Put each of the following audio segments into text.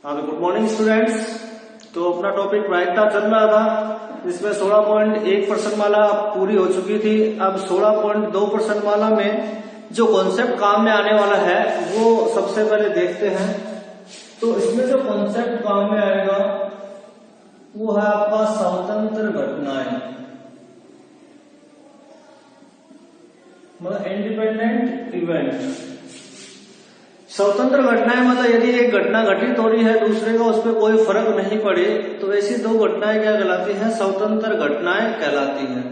हाँ, good morning students. तो अपना टॉपिक प्रायिकता चल रहा था, इसमें 16.1% माला पूरी हो चुकी थी। अब 16.2% माला में जो कॉन्सेप्ट काम में आने वाला है वो सबसे पहले देखते हैं। तो इसमें जो कॉन्सेप्ट काम में आएगा वो है आपका स्वतंत्र घटनाएं, मतलब इंडिपेंडेंट इवेंट। स्वतंत्र घटनाएं मतलब यदि एक घटना घटित हो रही है दूसरे का उस पर कोई फर्क नहीं पड़े तो ऐसी दो घटनाएं क्या कहलाती हैं? स्वतंत्र घटनाएं कहलाती हैं।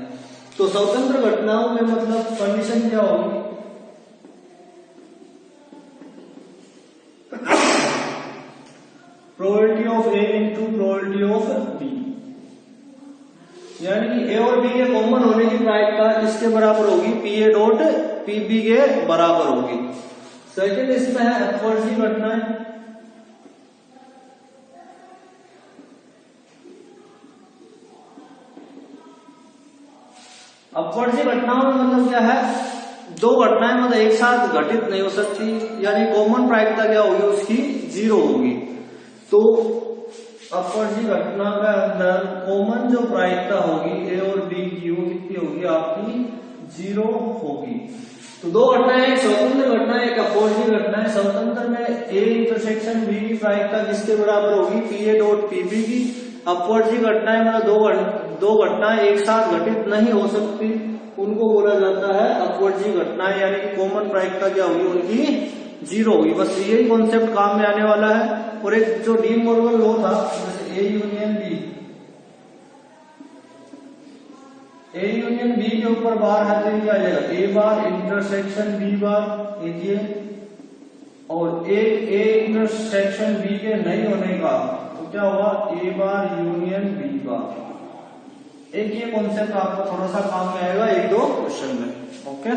तो स्वतंत्र घटनाओं में मतलब कंडीशन क्या होगी? Probability of A into probability of B, यानी कि ए और बी के कॉमन होने की प्रायिकता किसके बराबर होगी? P A dot P B के बराबर होगी। सेकेंड इसमें है अपवर्जी घटनाएं। अपवर्जी घटनाओं में मतलब क्या है? दो घटनाएं मतलब एक साथ घटित नहीं हो सकती, यानी कॉमन प्रायिकता क्या होगी? उसकी 0 होगी। तो अपवर्जी घटना के अंदर कॉमन जो प्रायिकता होगी ए और बी की वो कितनी होगी? आपकी 0 होगी। तो दो घटनाएं, एक स्वतंत्र घटना है, एक अपवर्जी घटना है। स्वतंत्र में ए इंटरसेक्शन बी की प्रायिकता किसके बराबर होगी? P A dot P B की। अपवर्जी घटनाएं मतलब दो घटनाएं एक साथ घटित नहीं हो सकती, उनको बोला जाता है अपवर्जी घटनाएं, यानी कि कॉमन प्रायिकता क्या होगी? उनकी 0 होगी। बस यही कॉन्सेप्ट काम में आने वाला है। और एक जो डी मॉर्गन लॉ था, जैसे A union B, A union B के ऊपर बार है तो क्या आ जाएगा? ए बार इंटरसेक्शन बी बार, ये और ए इंटरसेक्शन बी के नहीं होने का तो क्या होगा? ए बार यूनियन बी बार। एक ये कॉन्सेप्ट आपको थोड़ा सा काम में आएगा एक दो क्वेश्चन में। ओके,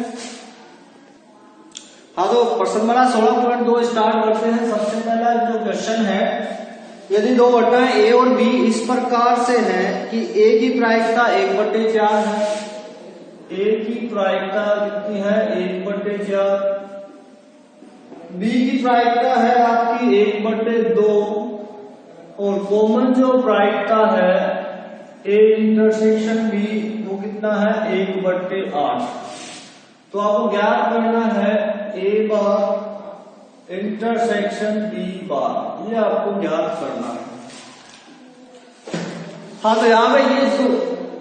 हाँ, तो प्रश्न वाला 16.2 स्टार्ट करते हैं। सबसे पहला जो क्वेश्चन है, यदि दो घटनाएं ए और बी इस प्रकार से हैं कि ए की प्रायिकता 1/4 है, ए की प्रायिकता कितनी है? 1/4, बी की प्रायिकता है आपकी 1/2 और कॉमन जो प्रायिकता है ए इंटरसेक्शन बी वो कितना है? 1/8। तो आपको ज्ञात करना है ए बार इंटरसेक्शन बी बार, ये आपको ज्ञात करना है। हाँ, तो यहाँ पे ये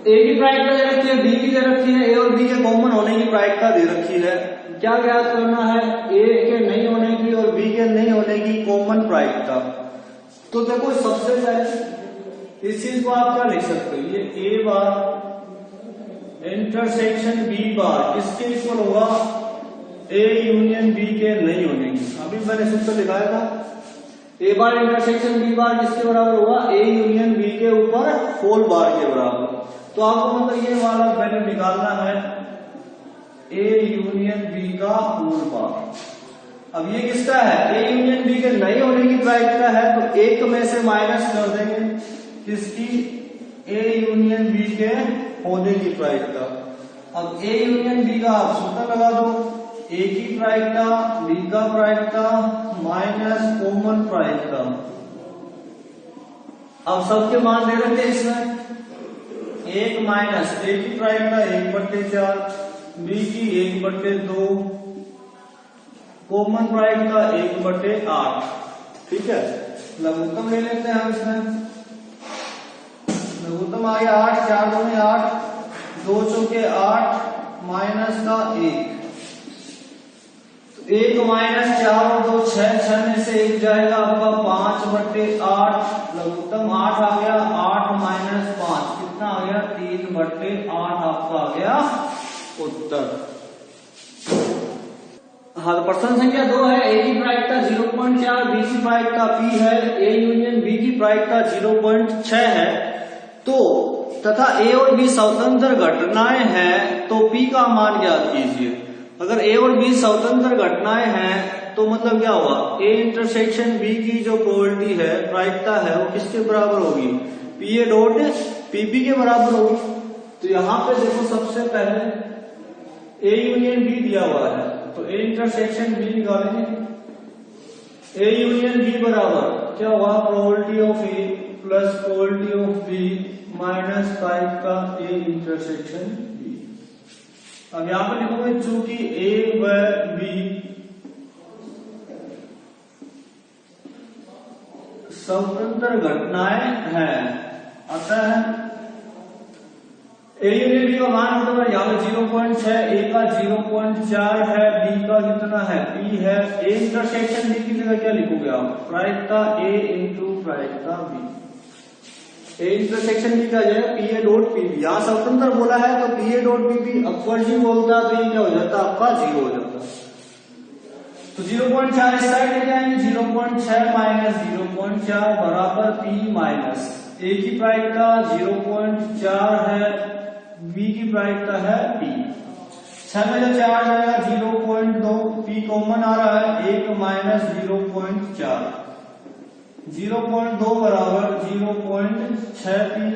ए की प्रायिकता दे रखी है, बी की दे रखी है, ए और बी के कॉमन होने की प्रायिकता दे रखी है। क्या ज्ञात करना है? ए के नहीं होने की और बी के नहीं होने की कॉमन प्रायिकता। तो देखो सबसे पहले इस चीज को आप क्या लिख सकते हो? ये ए बार इंटरसेक्शन बी बार किसके इक्वल होगा? ए यूनियन बी के नहीं होने की। अभी मैंने सूत्र लिखाया था, ए बार इंटरसेक्शन बी बार किसके बराबर होगा? ए यूनियन बी के ऊपर होल बार के बराबर। तो आपको मतलब ये वाला वैल्यू निकालना है ए यूनियन बी का होल बार। अब ये किसका है? ए यूनियन बी के नहीं होने की प्रायिकता है, तो एक में से माइनस कर देंगे किसकी? ए यूनियन बी के होने की प्रायिकता। अब ए यूनियन बी का आप सूत्र लगा दो, ए की प्रायिकता, बी का प्रायिकता माइनस कॉमन प्रायिकता। अब सबके मान दे रखे इसमें, 1 माइनस ए की प्रायिकता 1/4, बी की 1/2, कॉमन प्रायिकता 1/8। ठीक है, लघुत्तम ले लेते हैं हम इसमें। लघुत्तम आ गया 8, 4 दूनी 8, 2 चौके 8 माइनस का 1, 1 माइनस 4 और 2 6, 6 में से 1 जाएगा आपका 5/8। लघुत्तम 8 आ गया, 8 माइनस 5 कितना आ गया? 3/8 आपका आ गया उत्तर। हाँ, तो प्रश्न संख्या 2 है, ए की प्रायिकता 0.4, बी की प्रायिकता P है, ए यूनियन बी की प्रायिकता 0.6 है। तो तथा ए और बी स्वतंत्र घटनाएं हैं तो P का मान ज्ञात कीजिए। अगर ए और बी स्वतंत्र घटनाएं हैं तो मतलब क्या होगा? ए इंटरसेक्शन बी की जो प्रोबेबिलिटी है, प्रायिकता है, वो किसके बराबर होगी? P A dot P B के बराबर होगी। तो यहां पे देखो सबसे पहले ए यूनियन बी दिया हुआ है, तो ए इंटरसेक्शन बी निकालेंगे। ए यूनियन बी बराबर क्या हुआ, probability of A plus probability of B minus 5 का ए इंटरसेक्शन बी। अब यहां पर लिखोगे चूंकि ए व बी स्वतंत्र घटनाएं हैं, अतः ए यूनिट बी का मान होता है यहाँ पे 0.6, ए का 0.4 है, बी का कितना है, पी है। ए इंटरसेक्शन बी की जगह क्या लिखोगे आप, प्रायिकता ए इंटू प्रायिकता बी। ए इंटरसेक्शन बी का जो है P A dot P B, यहाँ स्वतंत्र बोला है तो P A dot P B अपवर्जी बोलता तो ये क्या हो जाता आपका 0 हो जाता। तो 0.4 इस साइड ले जाएंगे, 0.6 माइनस 0.4 बराबर पी माइनस ए की प्रायिकता 0.4 है, बी की प्रायिकता है पी। 6 में जब 4 जाएगा 0.2, पी कॉमन आ रहा है 1 माइनस 0.4, 0.2 बराबर 0.6 पी,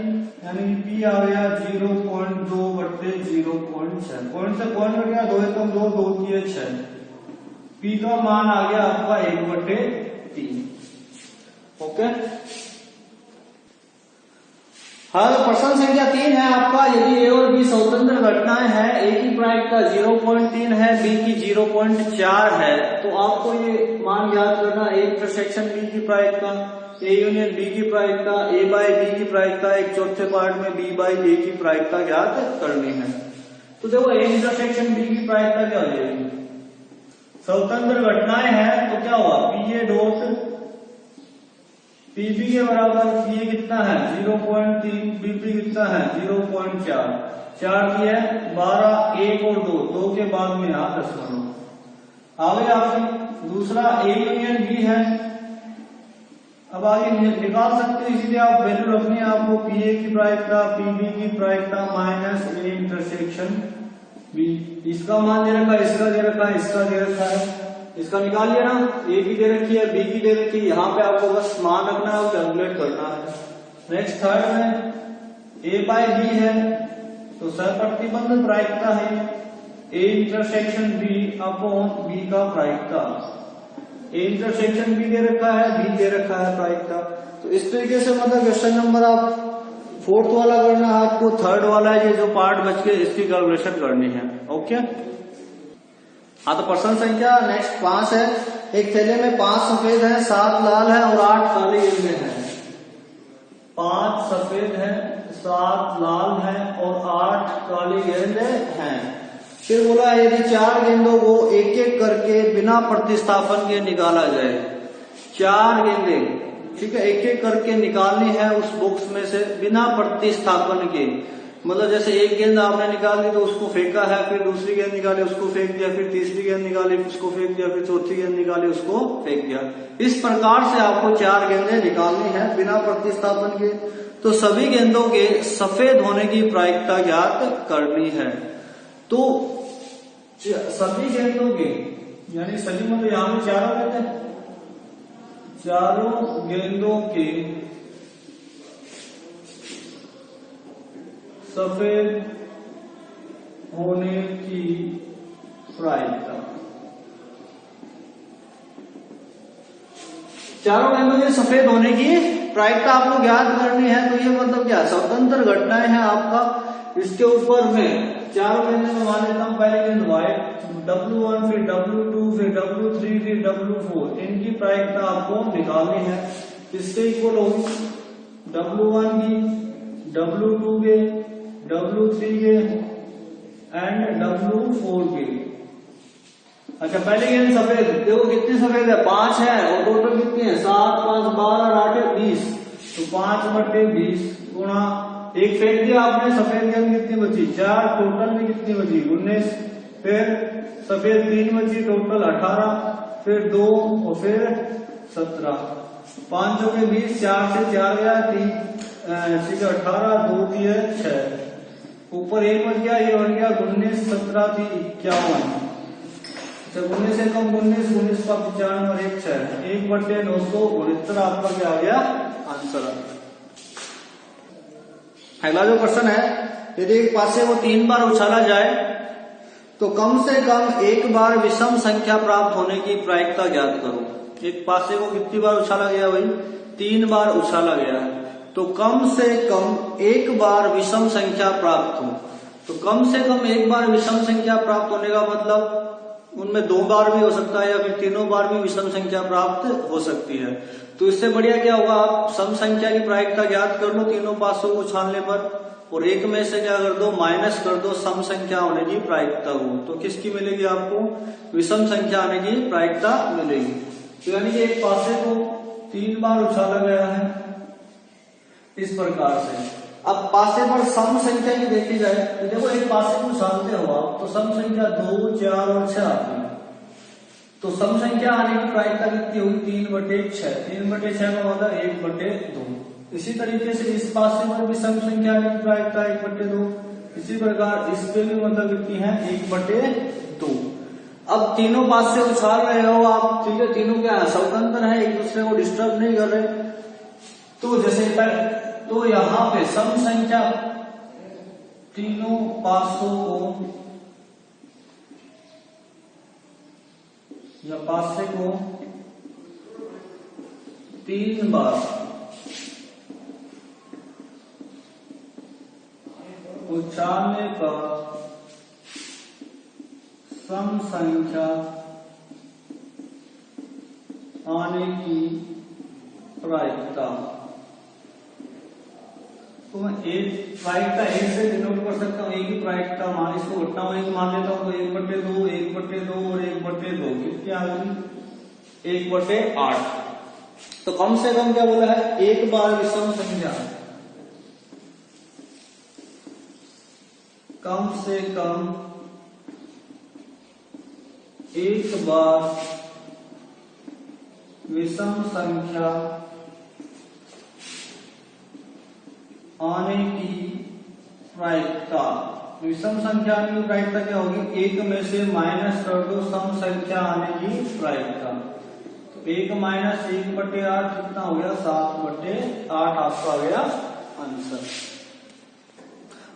यानी पी आ गया 0.2 बट्टे 0.6। पॉइंट से पॉइंट कट गया, 2 एकम 2, 2 की 6, पी का मान आ गया आपका 1/3। ओके, हाँ तो प्रश्न संख्या 3 है आपका, यदि ए और बी स्वतंत्र घटनाएं हैं, ए की प्रायिकता 0.3 है, बी की 0.4 है, तो आपको ये मान याद करना, ए इंटरसेक्शन बी की प्रायिकता, ए यूनियन बी की प्रायिकता, ए बाय बी की प्रायिकता, एक चौथे पार्ट में बी बाय ए की प्रायिकता ज्ञात करनी है। तो देखो ए इंटरसेक्शन बी की प्रायिकता क्या हो जाएगी, स्वतंत्र घटनाएं हैं तो क्या हुआ, पी ए डॉट पीबी के बराबर, पी ए कितना है 0.3, बीबी कितना है 0.4, 4 की है 12, 1 और 2, 2 के बाद में यहाँ 10 आगे आपसे दूसरा ए यूनियन बी है। अब आगे निकाल सकते हो, इसीलिए आप वैल्यू रखनी है आपको, पी ए की प्रायिकता पीबी की प्रायिकता माइनस ए इंटरसेक्शन बी। इसका मान दे रखा है, इसका दे रखा है, इसका दे रखा है, इसका निकाल लिया ना, ए की दे रखी है, बी की दे रखी है, यहाँ पे आपको बस मान रखना है और कैलकुलेट करना है। नेक्स्ट थर्ड में ए बाय बी है, तो सहप्रतिबंध प्रायिकता है A intersection B upon B का प्रायिकता। ए इंटरसेक्शन बी दे रखा है, बी दे रखा है प्रायिकता। तो इस तरीके से मतलब क्वेश्चन नंबर आप 4th वाला करना है आपको, 3rd वाला है ये जो पार्ट बच के इसकी कैलकुलेशन करनी है। ओके, हाँ तो प्रश्न संख्या नेक्स्ट 5 है, एक थैले में 5 सफेद है, 7 लाल है और 8 काले गेंदे हैं। 5 सफेद है, 7 लाल है और 8 काले गेंदे हैं। फिर बोला यदि 4 गेंदों को एक एक करके बिना प्रतिस्थापन के निकाला जाए, 4 गेंदे ठीक है एक एक करके निकालनी है उस बॉक्स में से बिना प्रतिस्थापन के, मतलब जैसे एक गेंद आपने निकाल दी तो उसको फेंका है, फिर दूसरी गेंद निकाली उसको फेंक दिया, फिर तीसरी गेंद निकाली उसको फेंक दिया, फिर चौथी गेंद निकाली उसको फेंक दिया। इस प्रकार से आपको 4 गेंदें निकालनी है बिना प्रतिस्थापन के। तो सभी गेंदों के सफेद होने की प्रायिकता ज्ञात करनी है। तो सभी गेंदों के यानी सभी मतलब यहाँ में चारों गेंदे, चारों गेंदों के सफेद होने की प्रायिकता, चारों गेंदों के सफेद होने की प्रायिकता आपको ज्ञात करनी है। तो ये मतलब क्या स्वतंत्र घटनाएं हैं आपका। इसके ऊपर में चारों गेंदों में मान लेता हूं, पहले गेंद व्हाइट W1, फिर W2, फिर W3, फिर W4, इनकी प्रायिकता आपको निकालनी है। इसके इक्वल होगी W1 की, W2 के, W3 के एंड W4 के। अच्छा पहले गेंद सफेद, देखो कितनी सफेद है 5 है और टोटल कितनी है 7, 5, 12, 8, 20, तो 5/20 गुणा एक फेंक दिया आपने, सफेद गेंद कितनी बची 4, टोटल में कितनी बची 19, फिर सफेद 3 बची, टोटल 18, फिर 2 और फिर 17, 5 के 20, 4 से 4 गया 3, 18, 2 की 6, ऊपर 1 बच गया, ये बन गया 19, 17 थी 51, 19 से कम 19, 19 का 95 और 1 6, 1/969 आपका क्या आ गया आंसर। अगला जो क्वेश्चन है, यदि एक पासे को 3 बार उछाला जाए तो कम से कम एक बार विषम संख्या प्राप्त होने की प्रायिकता ज्ञात करो। एक पासे को कितनी बार उछाला गया भाई, 3 बार उछाला गया है। तो कम से कम एक बार विषम संख्या प्राप्त हो, तो कम से कम एक बार विषम संख्या प्राप्त होने का मतलब उनमें 2 बार भी हो सकता है या फिर 3 बार भी विषम संख्या प्राप्त हो सकती है। तो इससे बढ़िया क्या होगा, आप सम संख्या की प्रायिकता ज्ञात कर लो तीनों पासों को उछालने पर, और एक में से क्या कर दो, माइनस कर दो सम संख्या होने की प्रायिकता को। तो किसकी मिलेगी आपको, विषम संख्या आने की प्रायिकता मिलेगी। तो यानी कि एक पासे को 3 बार उछाला गया है इस प्रकार से। अब पासे पर सम संख्या की देखी जाए तो देखो, एक पासे को उछालते हो आप तो सम संख्या 2, 4 और 6 आती है। तो सम संख्या आने की प्रायिकता कितनी होगी, 3/6। 3/6 का मतलब 1/2। इसी तरीके से इस पासे पर भी सम संख्या आने की प्रायिकता 1/2। इसी प्रकार इस पे भी मतलब कितनी है, 1/2। अब तीनों पासे उछाल रहे हो आप, ठीक है, तीनों क्या है, स्वतंत्र है, एक दूसरे को डिस्टर्ब नहीं कर रहे। तो जैसे तो यहां पे सम संख्या तीनों पासों को या पासे को 3 बार उछालने पर सम संख्या आने की प्रायिकता, तो मैं एक प्रायिकता एक से डिनोट कर सकता हूँ, एक ही प्रायिकता मान, इसको घटना एक मान लेता हूँ तो 1/2, 1/2 और 1/2 कितनी आ गई, 1/8। तो कम से कम क्या बोला है, एक बार विषम संख्या, कम से कम एक बार विषम संख्या आने की प्रायिकता। विषम संख्या आने की प्रायिकता क्या होगी, एक में से माइनस कर दो सम संख्या आने की प्रायिकता। तो 1 - 1/8 कितना हो गया, 7/8 आपका आ गया आंसर।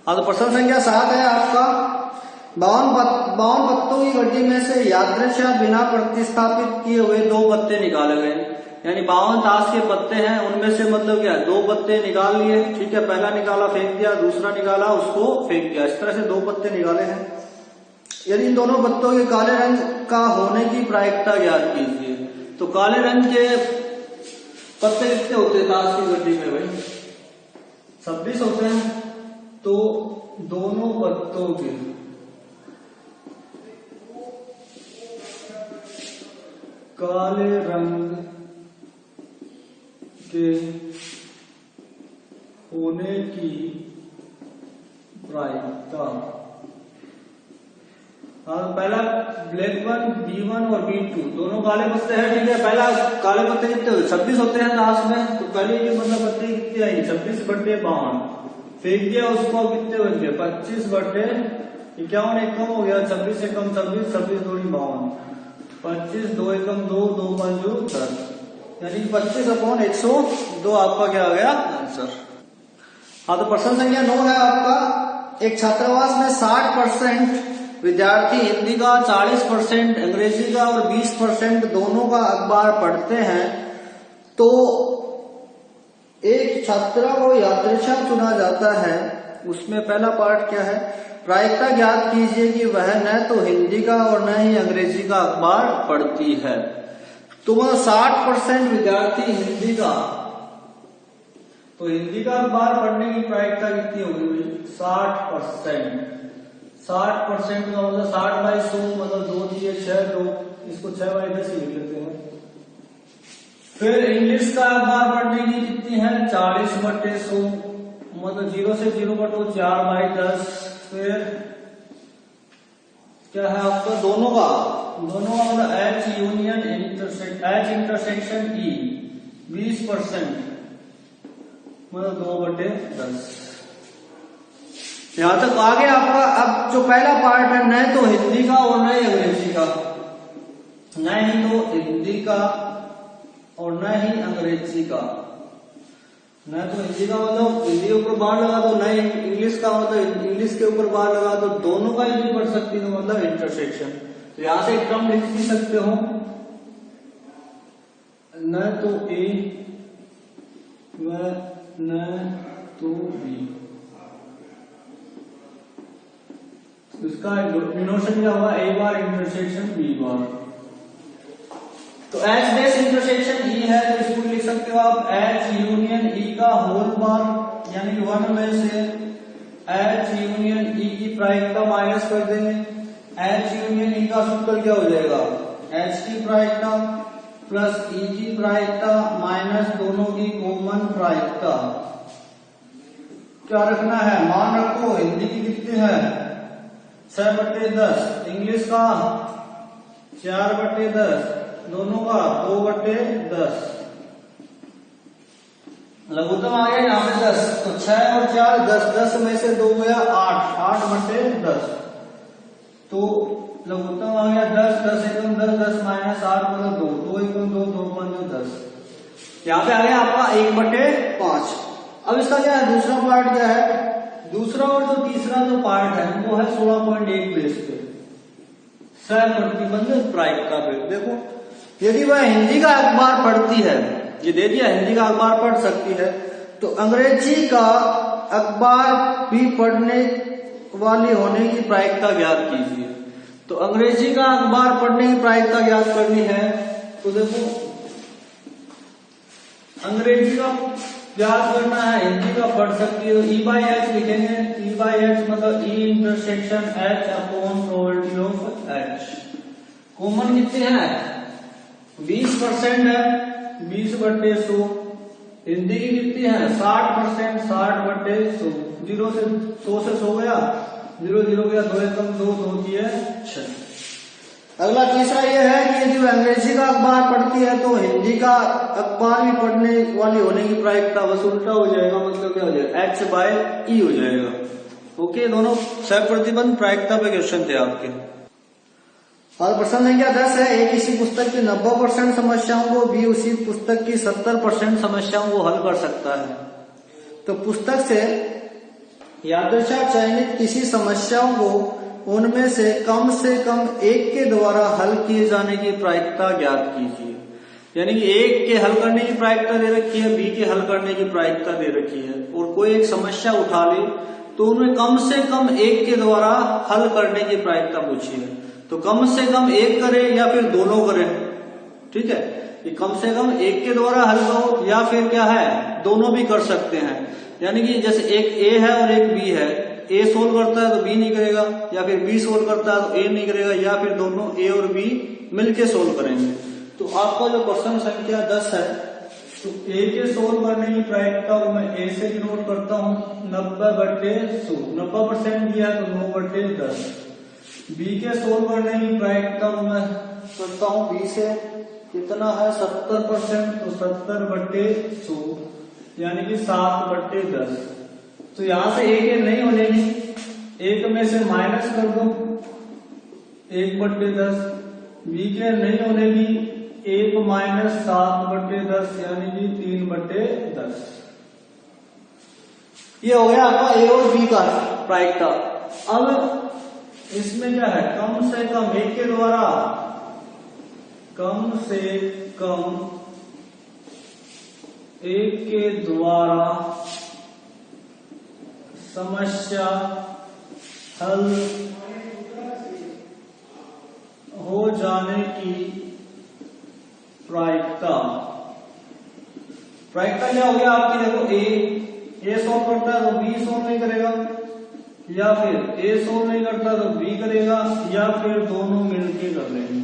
हाँ, तो प्रश्न संख्या 7 है आपका, 52 पत्तों की गड्डी में से यादृच्छा बिना प्रतिस्थापित किए हुए 2 पत्ते निकाले गए। यानी 52 ताश के पत्ते हैं, उनमें से मतलब क्या, 2 पत्ते निकाल लिए, ठीक है, पहला निकाला फेंक दिया, दूसरा निकाला उसको फेंक दिया, इस तरह से 2 पत्ते निकाले हैं। यदि इन दोनों पत्तों के काले रंग का होने की प्रायिकता ज्ञात कीजिए। तो काले रंग के पत्ते कितने होते हैं ताश की गड्डी में भाई, 26 होते हैं। तो दोनों पत्तों के काले रंग के होने की प्रायिकता, पहला ब्लैक 1, B1 और B2 दोनों काले पत्ते हैं, ठीक है। पहला काले पत्ते कितने होते, 26 होते हैं ताश में। तो पहले ये मतलब पत्ते कितने आई, 26/52 फेंक दिया उसको, कितने बन गए, 25/51, एक कम हो गया, 26 से कम 26, 26 दूनी 52, 25, 2 एकम 2, 2 5 10, यानी 25/102 आपका क्या आ गया आंसर। हाँ, तो प्रश्न संख्या 9 है आपका, एक छात्रावास में 60% विद्यार्थी हिंदी का, 40% अंग्रेजी का और 20% दोनों का अखबार पढ़ते हैं। तो एक छात्र को यादृच्छा चुना जाता है, उसमें पहला पार्ट क्या है, प्रायिकता ज्ञात कीजिए कि वह न तो हिंदी का और न ही अंग्रेजी का अखबार पढ़ती है। तो वह 60% विद्यार्थी हिंदी का, तो हिंदी का अखबार पढ़ने की प्रायिकता कितनी होगी, 60%। 60% का मतलब 60/100 मतलब 2 3 6 2, इसको 6/10 ही लिख लेते हैं। फिर इंग्लिश का अखबार पढ़ने की कितनी है, 40/100 मतलब 0 से 0 बटो 4/10। फिर क्या है आपका, दोनों का मतलब H यूनियन इंटरसेक्शन E 20% मतलब 2/10। यहां तक आगे आपका। अब जो पहला पार्ट है, न तो हिंदी का और न ही अंग्रेजी का, न ही तो हिंदी का और न ही अंग्रेजी का। न तो हिंदी का मतलब हिंदी के ऊपर बार लगा दो, न इंग्लिश का मतलब इंग्लिश के ऊपर बार लगा दो, दोनों का ही नहीं पढ़ सकती तो मतलब इंटरसेक्शन। तो यहां से एक टर्म लिख भी सकते हो, न तो ए व न तो बी। इसका डिनोशन क्या होगा, ए बार इंटरसेक्शन बी बार। तो एच डैश इंटरसेक्शन ई है तो इसको लिख सकते हो आप एच यूनियन ई का होल बार, यानी कि 1 में से एच यूनियन ई की प्रायिकता माइनस कर देंगे। एच यूनियन ई का सूत्र क्या हो जाएगा, एच की प्रायिकता प्लस ई की प्रायिकता माइनस दोनों की कॉमन प्रायिकता। क्या रखना है, मान रखो। हिंदी की कितनी है 6/10, इंग्लिश का 4/10, दोनों का 2/10। लघुत्तम आ गया यहाँ पे 10, तो 6 और 4 10, 10 में से 2 गया 8, 8/10। तो लघुत्तम आ गया 10, 10 एकम 10, 10 माइनस 8 मतलब 2, 2 एकम 2, 2 पंजे 10। यहाँ पे आ गया आपका 1/5। अब इसका क्या है, दूसरा पार्ट क्या है, दूसरा और जो तीसरा जो पार्ट है वो है 16.1 बेस पे सहप्रतिबंध प्रायिकता पे। देखो यदि वह हिंदी का अखबार पढ़ती है, ये दे दिया हिंदी का अखबार पढ़ सकती है, तो अंग्रेजी का अखबार भी पढ़ने वाली होने की प्रायिकता ज्ञात कीजिए। तो अंग्रेजी का अखबार पढ़ने की प्रायिकता ज्ञात करनी है, तो देखो अंग्रेजी का ज्ञात करना है, हिंदी का पढ़ सकती है। E/H लिखेंगे, E/H मतलब E intersection H upon probability of H। Common कितने हैं, 20% है, 20/100। हिंदी की कितनी है 60%, 60/100। 0 से 100 से 100 गया, 0 0 गया, 2 एकम 2, 2 की है 6। अगला तीसरा यह है कि यदि अंग्रेजी का अखबार पढ़ती है तो हिंदी का अखबार भी पढ़ने वाली होने की प्रायिकता बस उल्टा हो जाएगा, मतलब क्या हो जाएगा H/E हो जाएगा। ओके, दोनों सहप्रतिबंध प्रायिकता पे क्वेश्चन थे आपके। और प्रश्न संख्या 10 है, ए किसी पुस्तक की 90% समस्याओं को बी उसी पुस्तक की 70% समस्याओं को हल कर सकता है। तो पुस्तक से यादृच्छा चयनित किसी समस्याओं को उनमें से कम एक के द्वारा हल किए जाने की प्रायिकता ज्ञात कीजिए। यानी कि एक के हल करने की प्रायिकता दे रखी है, बी के हल करने की प्रायिकता दे रखी है, और कोई एक समस्या उठा ले तो उनमें कम से कम एक के द्वारा हल करने की प्रायिकता पूछी है। तो कम से कम एक करे या फिर दोनों करें, ठीक है, कि कम से कम एक के द्वारा हल करो या फिर क्या है दोनों भी कर सकते हैं। यानी कि जैसे एक ए है और एक बी है, ए सोल्व करता है तो बी नहीं करेगा, या फिर बी सोल्व करता है तो ए नहीं करेगा, या फिर दोनों ए और बी मिलके सोल्व करेंगे। तो आपका जो प्रश्न संख्या 10 है, तो ए के सोल्व करने की प्रायिकता को मैं ए से डिनोट करता हूँ 90/100, 90% दिया है तो 9/10। बी के सोल्व करने की प्रायिकता को मैं करता हूँ बी से, कितना है 70%, तो 70/100 यानी कि 7/10। तो यहां से एक नहीं होने की, एक में से माइनस कर दो 1/10, बी के नहीं होने की 1 माइनस 7/10 यानी कि 3/10। ये हो गया आपका ए और बी का प्रायिकता। अब इसमें क्या है, कम से कम एक के द्वारा, कम से कम एक के द्वारा समस्या हल हो जाने की प्रायिकता। प्रायिकता क्या हो गया आपकी, देखो ए सोल्व करता है तो बी सोल्व नहीं करेगा, या फिर ए सोल्व नहीं करता तो बी करेगा, या फिर दोनों मिलके कर लेंगे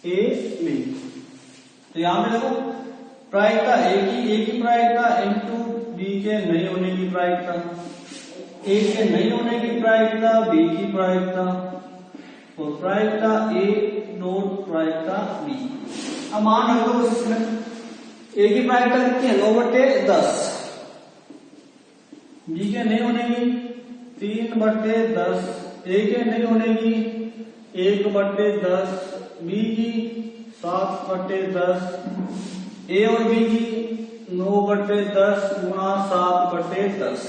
ए बी। तो यहां पे देखो प्रायिकता ए की प्रायिकता इंटू बी के नहीं होने की प्रायिकता, ए के नहीं होने की प्रायिकता, बी की प्रायिकता, और प्रायिकता ए नोट प्रायिकता बी। अब मान रख दो इसमें ए की प्रायिकता कितनी है 9/10, बी के नहीं होने की 3/10, ए के नहीं होने की 1/10, बी की 7/10, ए और बी की 9/10 गुणा 7/10।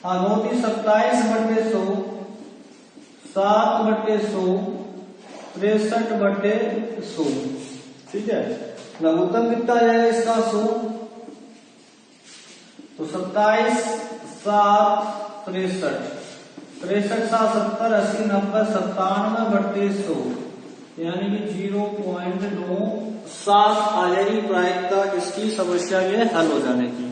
हाँ 9 की 27/100, 7/100, 63/100, ठीक है। लघुत्तम कितना आ जाएगा इसका 100, तो 27 7 63, 63 7 70 80 90 97 बट्टे 100, यानी कि 0.97 आ जाएगी प्रायिकता इसकी समस्या के हल हो जाने की।